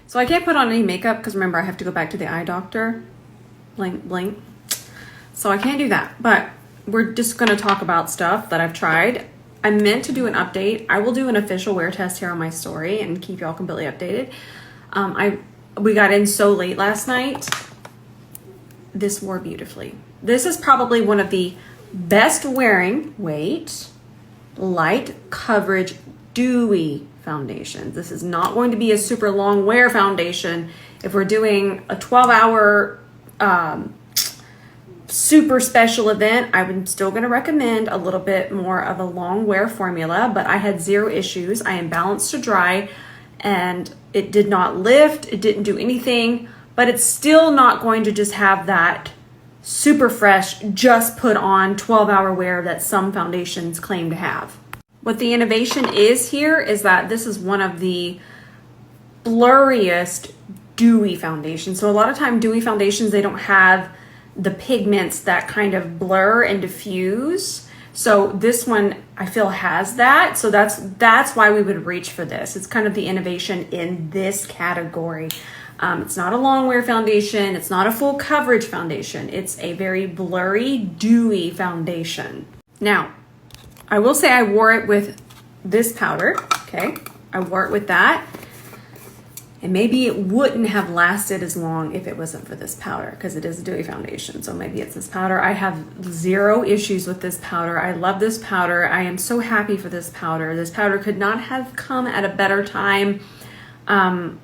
So I can't put on any makeup because remember I have to go back to the eye doctor. Blink, blink. So I can't do that, but we're just gonna talk about stuff that I've tried. I meant to do an update. I will do an official wear test here on my story and keep y'all completely updated. We got in so late last night. This wore beautifully. This is probably one of the best wearing, light coverage dewy foundation. This is not going to be a super long wear foundation. If we're doing a 12-hour super special event, I'm still going to recommend a little bit more of a long wear formula, but I had zero issues. I am balanced to dry and it did not lift. It didn't do anything, but it's still not going to just have that super fresh, just put on 12-hour wear that some foundations claim to have. What the innovation is here is that this is one of the blurriest dewy foundations. So a lot of time dewy foundations, they don't have the pigments that kind of blur and diffuse. So this one I feel has that. So that's why we would reach for this. It's kind of the innovation in this category. It's not a long wear foundation. It's not a full coverage foundation. It's a very blurry, dewy foundation. Now, I will say I wore it with this powder, okay? I wore it with that. And maybe it wouldn't have lasted as long if it wasn't for this powder because it is a dewy foundation. So maybe it's this powder. I have zero issues with this powder. I love this powder. I am so happy for this powder. This powder could not have come at a better time. And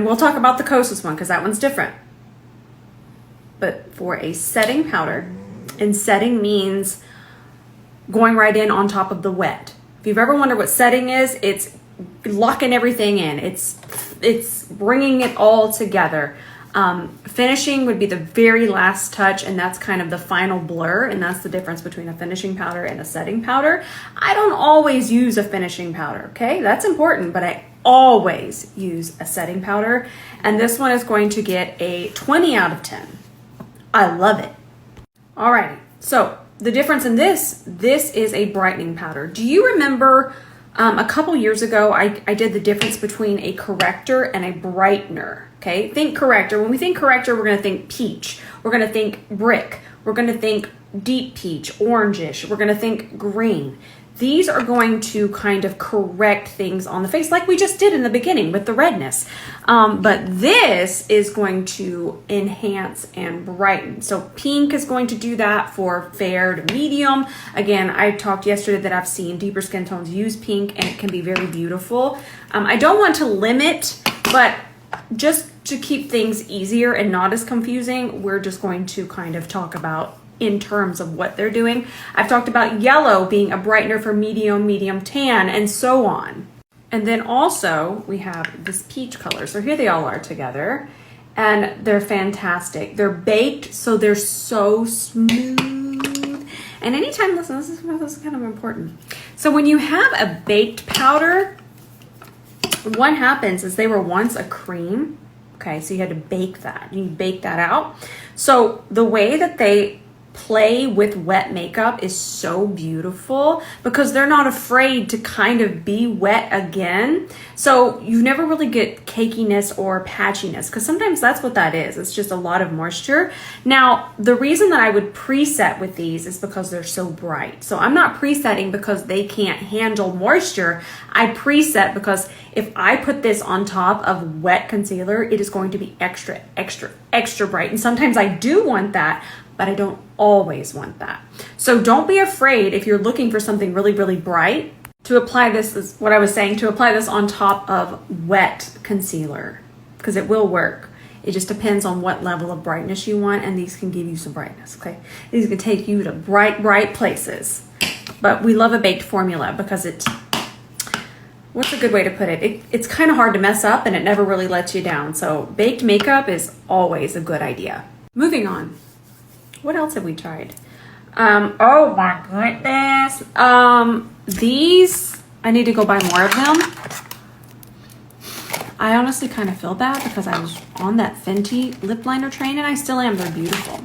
we'll talk about the Kosas one because that one's different. But for a setting powder, and setting means going right in on top of the wet. If you've ever wondered what setting is, it's locking everything in. It's bringing it all together. Finishing would be the very last touch, and that's kind of the final blur, and that's the difference between a finishing powder and a setting powder. I don't always use a finishing powder, okay? That's important, but I always use a setting powder, and this one is going to get a 20 out of 10. I love it. Alrighty, so the difference in this is a brightening powder. Do you remember a couple years ago, I did the difference between a corrector and a brightener, okay? Think corrector. When we think corrector, we're gonna think peach. We're gonna think brick. We're gonna think deep peach, orangish. We're gonna think green. These are going to kind of correct things on the face like we just did in the beginning with the redness. But this is going to enhance and brighten. So pink is going to do that for fair to medium. Again, I talked yesterday that I've seen deeper skin tones use pink and it can be very beautiful. I don't want to limit, but just to keep things easier and not as confusing, we're just going to kind of talk about in terms of what they're doing. I've talked about yellow being a brightener for medium tan, and so on. And then also we have this peach color. So here they all are together, and they're fantastic. They're baked, so they're so smooth. And anytime, listen, this is kind of important. So when you have a baked powder, what happens is they were once a cream. Okay, so you had to bake that. You bake that out. So the way that they play with wet makeup is so beautiful because they're not afraid to kind of be wet again. So you never really get cakiness or patchiness because sometimes that's what that is. It's just a lot of moisture. Now, the reason that I would preset with these is because they're so bright. So I'm not presetting because they can't handle moisture. I preset because if I put this on top of wet concealer, it is going to be extra bright. And sometimes I do want that, but I don't always want that. So don't be afraid if you're looking for something really, really bright to apply this, is what I was saying, to apply this on top of wet concealer because it will work. It just depends on what level of brightness you want, and these can give you some brightness, okay? These can take you to bright places. But we love a baked formula because what's a good way to put it? It's kind of hard to mess up and it never really lets you down. So baked makeup is always a good idea. Moving on. What else have we tried? Oh my goodness. These, I need to go buy more of them. I honestly kind of feel bad because I was on that Fenty lip liner train and I still am. They're beautiful.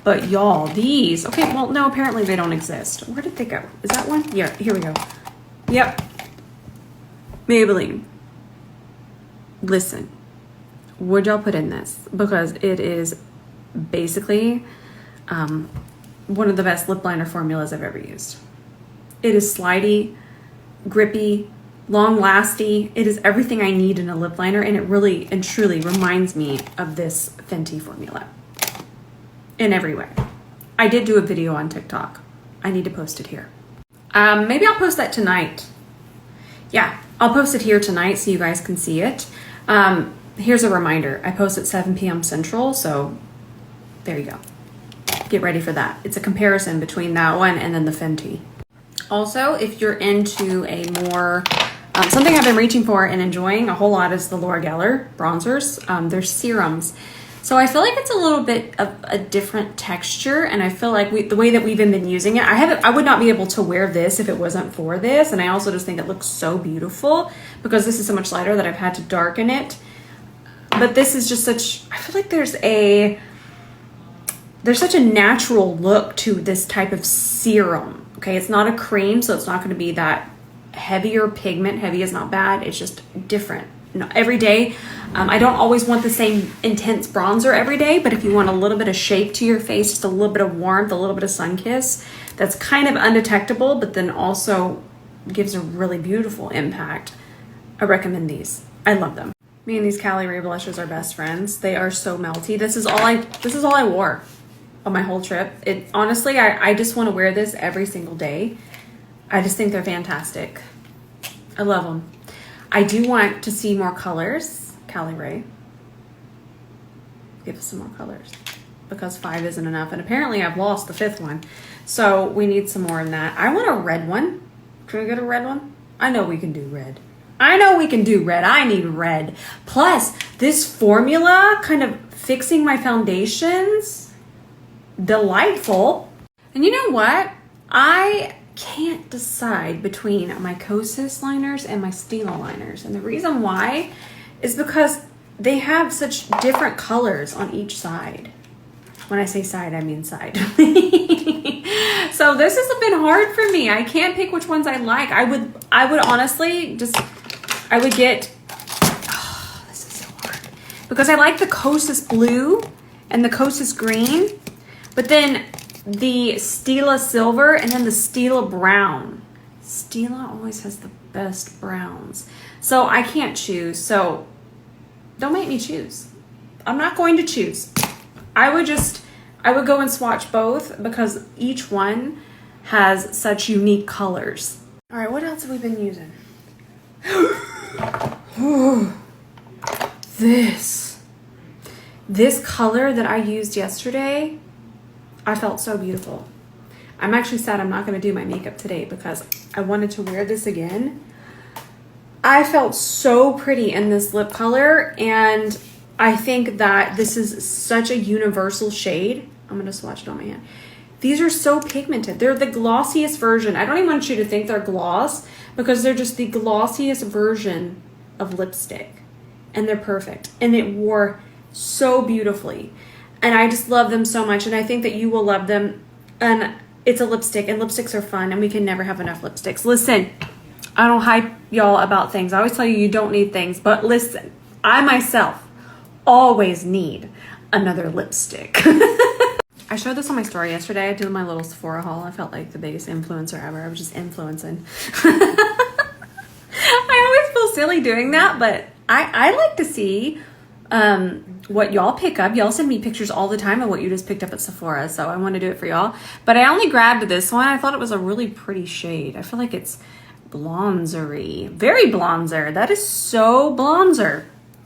But y'all, these, okay, well, no, apparently they don't exist. Where did they go? Is that one? Yeah, here we go. Yep. Maybelline. listen, would y'all put in this? Because it is basically one of the best lip liner formulas I've ever used. It is slidey, grippy, long-lasting. It is everything I need in a lip liner, and it really and truly reminds me of this Fenty formula in every way. I did do a video on TikTok. I need to post it here. Maybe I'll post that tonight. Yeah, I'll post it here tonight so you guys can see it. Here's a reminder. I post at 7 p.m. Central, so there you go. Get ready for that. It's a comparison between that one and then the Fenty. Also, if you're into a more, something I've been reaching for and enjoying a whole lot is the Laura Geller bronzers. They're serums. So I feel like it's a little bit of a different texture, and I feel like the way that we've been using it, I would not be able to wear this if it wasn't for this, and I also just think it looks so beautiful because this is so much lighter that I've had to darken it. But this is just such, I feel like there's such a natural look to this type of serum. Okay, it's not a cream, so it's not going to be that heavier pigment. Heavy is not bad. It's just different. Every day, I don't always want the same intense bronzer every day, but if you want a little bit of shape to your face, just a little bit of warmth, a little bit of sun kiss, that's kind of undetectable, but then also gives a really beautiful impact. I recommend these. I love them. Me and these Cali Ray blushes are best friends. They are so melty. This is all I wore on my whole trip. Honestly, I just want to wear this every single day. I just think they're fantastic. I love them. I do want to see more colors. Cali Ray, give us some more colors because 5 isn't enough. And apparently I've lost the 5th one. So we need some more in that. I want a red one. Can we get a red one? I know we can do red. I need red. Plus this formula kind of fixing my foundations. Delightful. And you know what? I can't decide between my Kosas liners and my Stila liners. And the reason why is because they have such different colors on each side. When I say side, I mean side. So this has been hard for me. I can't pick which ones I like. I would honestly I would get, this is so hard. Because I like the Kosas blue and the Kosas green, but then the Stila silver and then the Stila brown. Stila always has the best browns. So I can't choose. So don't make me choose. I'm not going to choose. I would go and swatch both because each one has such unique colors. All right, what else have we been using? This color that I used yesterday, I felt so beautiful. I'm actually sad I'm not going to do my makeup today because I wanted to wear this again. I felt so pretty in this lip color, and I think that this is such a universal shade. I'm going to swatch it on my hand. These are so pigmented. They're the glossiest version. I don't even want you to think they're gloss because they're just the glossiest version of lipstick. And they're perfect. And it wore so beautifully. And I just love them so much. And I think that you will love them. And it's a lipstick. And lipsticks are fun. And we can never have enough lipsticks. Listen, I don't hype y'all about things. I always tell you you don't need things. But listen, I myself always need another lipstick. I showed this on my story yesterday. I did my little Sephora haul. I felt like the biggest influencer ever. I was just influencing. I always feel silly doing that, but I like to see what y'all pick up. Y'all send me pictures all the time of what you just picked up at Sephora, so I want to do it for y'all. But I only grabbed this one. I thought it was a really pretty shade. I feel like it's blonzery. Very blonzer. That is so blonzer.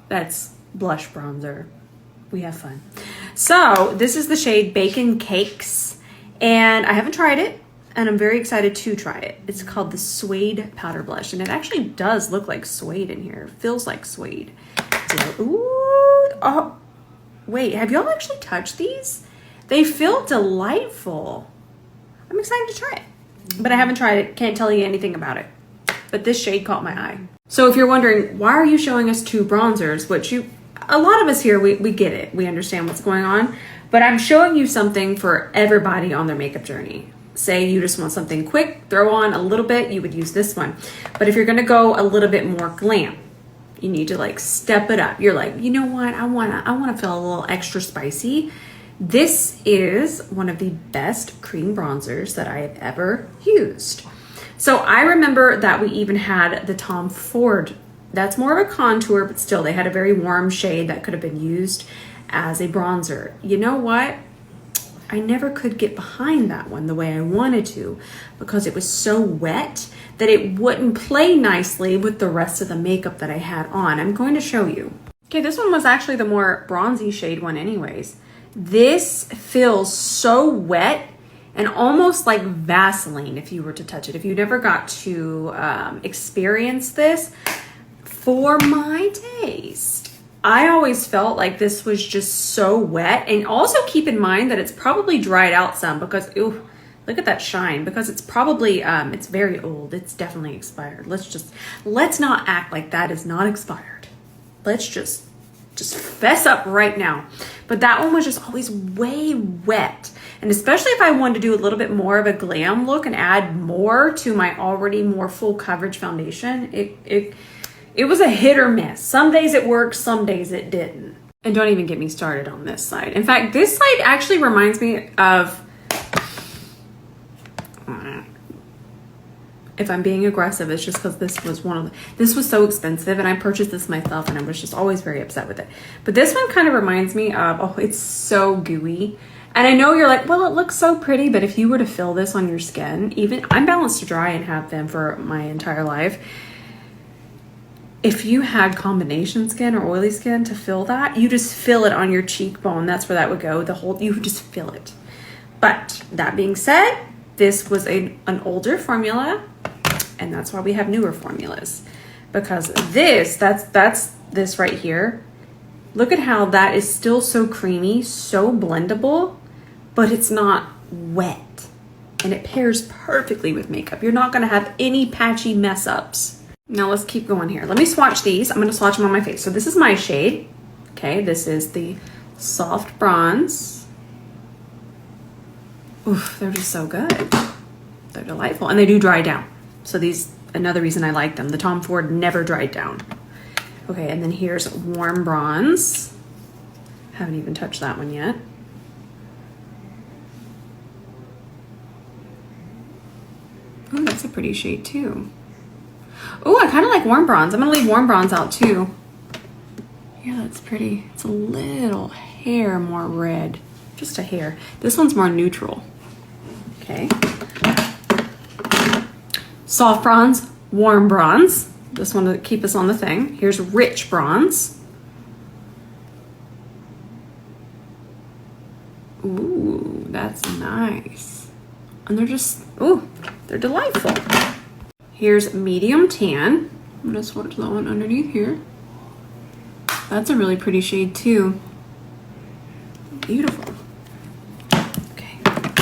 That's blush bronzer. We have fun. So this is the shade Bacon Cakes, and I haven't tried it, and I'm very excited to try it. It's called the Suede Powder Blush, and it actually does look like suede in here. It feels like suede. So, ooh, oh, wait, have y'all actually touched these? They feel delightful. I'm excited to try it, but I haven't tried it. Can't tell you anything about it, but this shade caught my eye. So if you're wondering, why are you showing us 2 bronzers, a lot of us here, we get it. We understand what's going on. But I'm showing you something for everybody on their makeup journey. Say you just want something quick, throw on a little bit, you would use this one. But if you're going to go a little bit more glam, you need to like step it up. You're like, you know what? I wanna feel a little extra spicy. This is one of the best cream bronzers that I have ever used. So I remember that we even had the Tom Ford. That's more of a contour, but still they had a very warm shade that could have been used as a bronzer. You know what? I never could get behind that one the way I wanted to because it was so wet that it wouldn't play nicely with the rest of the makeup that I had on. I'm going to show you. Okay, this one was actually the more bronzy shade one anyways. This feels so wet and almost like Vaseline if you were to touch it. If you never got to experience this, for my taste, I always felt like this was just so wet. And also keep in mind that it's probably dried out some because, ooh, look at that shine, because it's probably, it's very old. It's definitely expired. Let's not act like that is not expired. Let's just fess up right now. But that one was just always way wet. And especially if I wanted to do a little bit more of a glam look and add more to my already more full coverage foundation, it was a hit or miss. Some days it worked, some days it didn't. And don't even get me started on this side. In fact, this side actually reminds me of, if I'm being aggressive, it's just because this was so expensive and I purchased this myself and I was just always very upset with it. But this one kind of reminds me of, oh, it's so gooey. And I know you're like, well, it looks so pretty, but if you were to fill this on your skin, even I'm balanced to dry and have them for my entire life. If you had combination skin or oily skin to fill that, you just fill it on your cheekbone. That's where that would go. You would just fill it. But that being said, this was an older formula, and that's why we have newer formulas. Because that's this right here. Look at how that is still so creamy, so blendable, but it's not wet. And it pairs perfectly with makeup. You're not gonna have any patchy mess ups. Now let's keep going here. Let me swatch these. I'm gonna swatch them on my face. So this is my shade. Okay, this is the Soft Bronze. Oof, they're just so good. They're delightful, and they do dry down. So these, another reason I like them. The Tom Ford never dried down. Okay, and then here's Warm Bronze. Haven't even touched that one yet. Oh, that's a pretty shade too. Oh, I kind of like Warm Bronze. I'm gonna leave Warm Bronze out too. Yeah, that's pretty. It's a little hair more red, just a hair. This one's more neutral. Okay. Soft Bronze, Warm Bronze. This one to keep us on the thing. Here's Rich Bronze. Ooh, that's nice. And they're just, ooh, they're delightful. Here's Medium Tan. I'm gonna swatch that one underneath here. That's a really pretty shade too. Beautiful. Okay,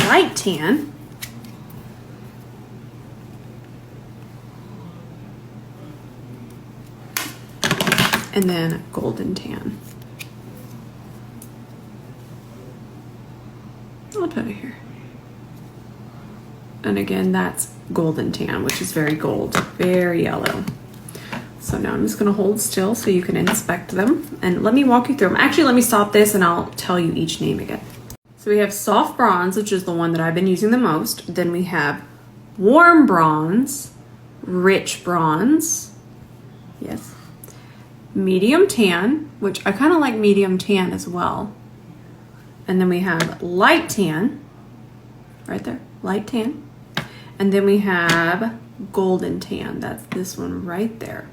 Light Tan. And then Golden Tan. I'll put it here. And again, that's Golden Tan, which is very gold, very yellow. So now I'm just gonna hold still so you can inspect them. And let me walk you through them. Actually, let me stop this and I'll tell you each name again. So we have Soft Bronze, which is the one that I've been using the most. Then we have Warm Bronze, Rich Bronze, yes. Medium Tan, which I kind of like Medium Tan as well. And then we have Light Tan, right there, Light Tan. And then we have Golden Tan, that's this one right there.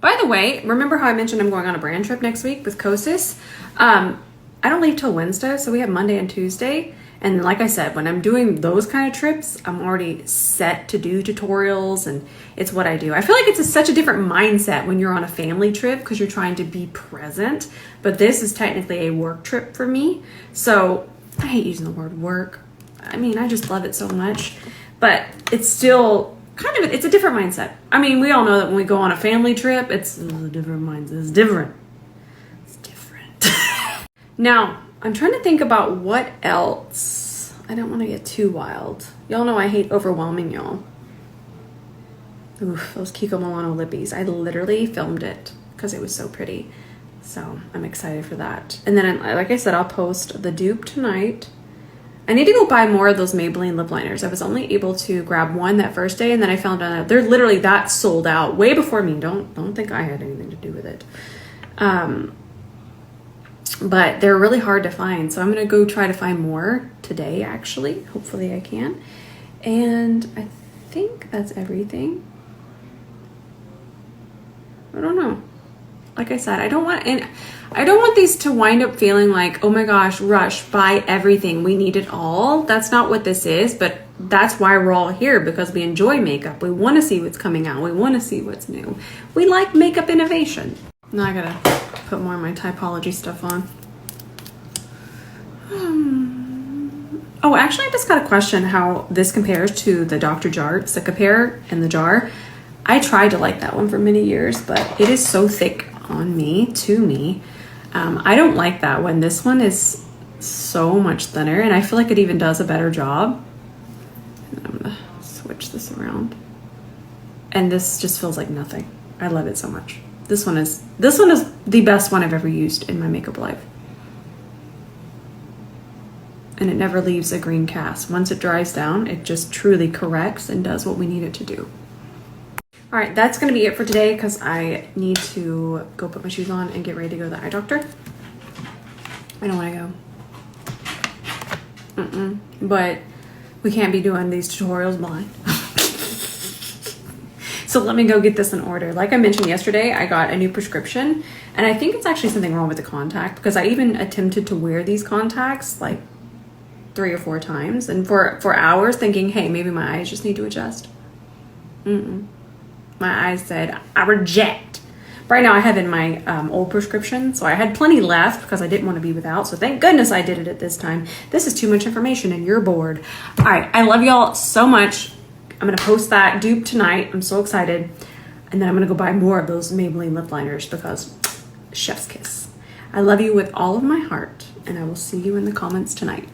By the way, remember how I mentioned I'm going on a brand trip next week with Kosas? I don't leave till Wednesday, so we have Monday and Tuesday. And like I said, when I'm doing those kind of trips, I'm already set to do tutorials and it's what I do. I feel like it's such a different mindset when you're on a family trip because you're trying to be present. But this is technically a work trip for me. So I hate using the word work. I mean, I just love it so much. But it's still kind of, it's a different mindset. I mean, we all know that when we go on a family trip, it's a different mindset. It's different. It's different. Now, I'm trying to think about what else. I don't want to get too wild. Y'all know I hate overwhelming y'all. Oof, those Kiko Milano lippies. I literally filmed it because it was so pretty. So I'm excited for that. And then, like I said, I'll post the dupe tonight. I need to go buy more of those Maybelline lip liners. I was only able to grab one that first day, and then I found out they're literally that sold out way before me. Don't think I had anything to do with it. But they're really hard to find, so I'm gonna go try to find more today, actually. Hopefully I can. And I think that's everything. I don't know. Like I said, I don't want these to wind up feeling like, oh my gosh, rush, buy everything. We need it all. That's not what this is, but that's why we're all here, because we enjoy makeup. We want to see what's coming out. We want to see what's new. We like makeup innovation. Now I gotta put more of my Typology stuff on. Oh, actually, I just got a question how this compares to the Dr. Cicapair in the jar. I tried to like that one for many years, but it is so thick on me, to me. I don't like that one. This one is so much thinner, and I feel like it even does a better job. And I'm gonna switch this around. And this just feels like nothing. I love it so much. This one is the best one I've ever used in my makeup life. And it never leaves a green cast. Once it dries down, it just truly corrects and does what we need it to do. All right, that's gonna be it for today because I need to go put my shoes on and get ready to go to the eye doctor. I don't wanna go. But we can't be doing these tutorials blind. So let me go get this in order. Like I mentioned yesterday, I got a new prescription, and I think it's actually something wrong with the contact, because I even attempted to wear these contacts like 3 or 4 times, and for hours thinking, hey, maybe my eyes just need to adjust. My eyes said, I reject. Right now I have in my old prescription, so I had plenty left because I didn't want to be without, so thank goodness I did it at this time. This is too much information and you're bored. All right, I love y'all so much. I'm gonna post that dupe tonight. I'm so excited. And then I'm gonna go buy more of those Maybelline lip liners because chef's kiss. I love you with all of my heart, and I will see you in the comments tonight.